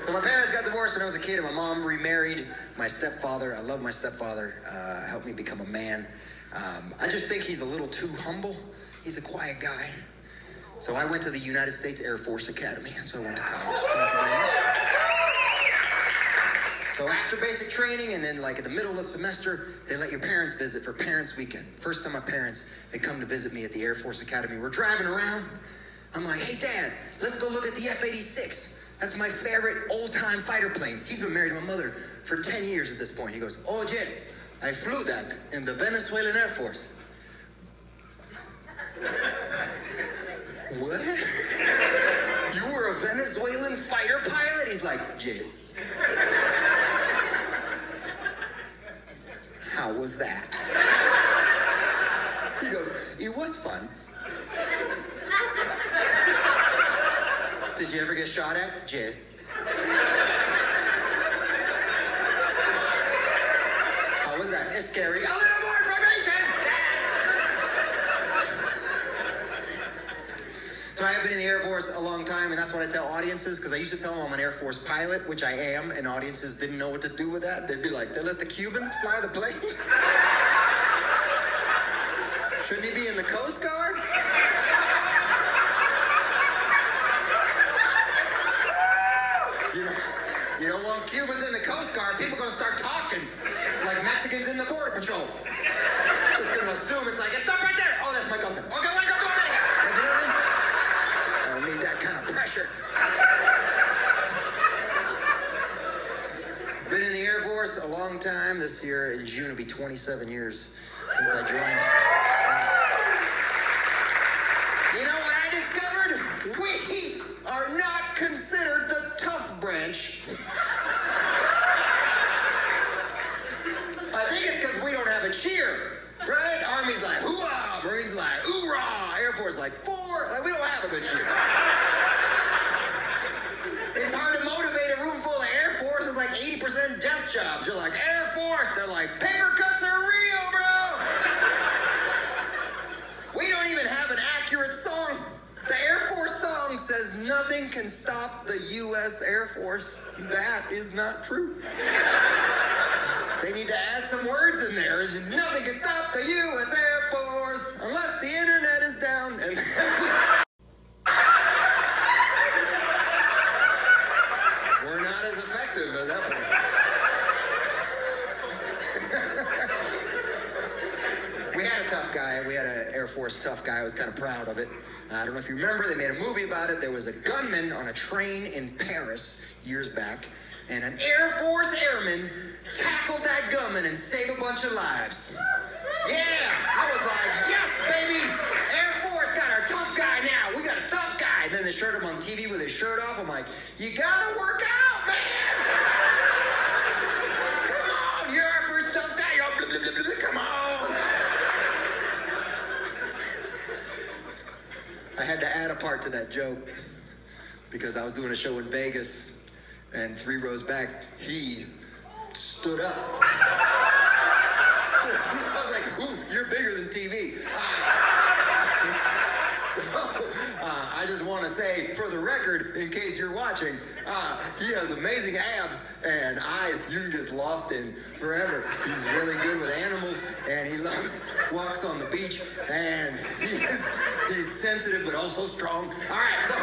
So my parents got divorced when I was a kid, and my mom remarried my stepfather. I love my stepfather. Helped me become a man. I just think he's a little too humble. He's a quiet guy. So I went to the United States Air Force Academy. So I went to college. Thank you very much. So after basic training, and then like at the middle of the semester, they let your parents visit for Parents Weekend. First time my parents had come to visit me at the Air Force Academy. We're driving around. I'm like, hey, Dad, let's go look at the F-86. That's my favorite old-time fighter plane. He's been married to my mother for 10 years at this point. He goes, oh, yes, I flew that in the Venezuelan Air Force. What? You were a Venezuelan fighter pilot? He's like, yes. How was that? He goes, it was fun. Did you ever get shot at? Yes. How was that? It's scary. A little more information, Dad! So I have been in the Air Force a long time, and that's what I tell audiences, because I used to tell them I'm an Air Force pilot, which I am, and audiences didn't know what to do with that. They'd be like, they let the Cubans fly the plane? Shouldn't he be in the Coast Guard? You don't want Cubans in the Coast Guard. People are going to start talking like Mexicans in the Border Patrol. Just going to assume it's like, stop right there. Oh, that's my cousin. Okay, we're going to go to America. Like, you know what I mean? I don't need that kind of pressure. Been in the Air Force a long time. This year in June, it'll be 27 years since I joined. You know what I discovered? We are not considered the tough branch. I think it's because we don't have a cheer, right? Army's like, hoo-ah, Marines like, oorah, Air Force like, four. Like, we don't have a good cheer. It's hard to motivate a room full of Air Force. It's like 80% desk jobs. You're like, Air Force. They're like, paper cuts are real, bro. We don't even have an accurate song. The Air Force song says nothing can stop the U.S. Air Force. That is not true. They need to add some words in there. Nothing can stop the U.S. Air Force unless the internet is down. And we're not as effective at that point. We had a tough guy. We had an Air Force tough guy. I was kind of proud of it. I don't know if you remember, they made a movie about it. There was a gunman on a train in Paris years back, and an Air Force airman tackled that gunman and saved a bunch of lives. Yeah, I was like, yes, baby. Air Force got our tough guy now. We got a tough guy. And then they showed him on TV with his shirt off. I'm like, you gotta work out, man. Come on, you're our first tough guy. You're all blah, blah, blah, blah, blah. Come on. I had to add a part to that joke because I was doing a show in Vegas, and 3 rows back, he stood up. I was like, ooh, you're bigger than TV. I just want to say, for the record, in case you're watching, he has amazing abs and eyes you can get lost in forever. He's really good with animals, and he walks on the beach, and he's sensitive but also strong. All right, so...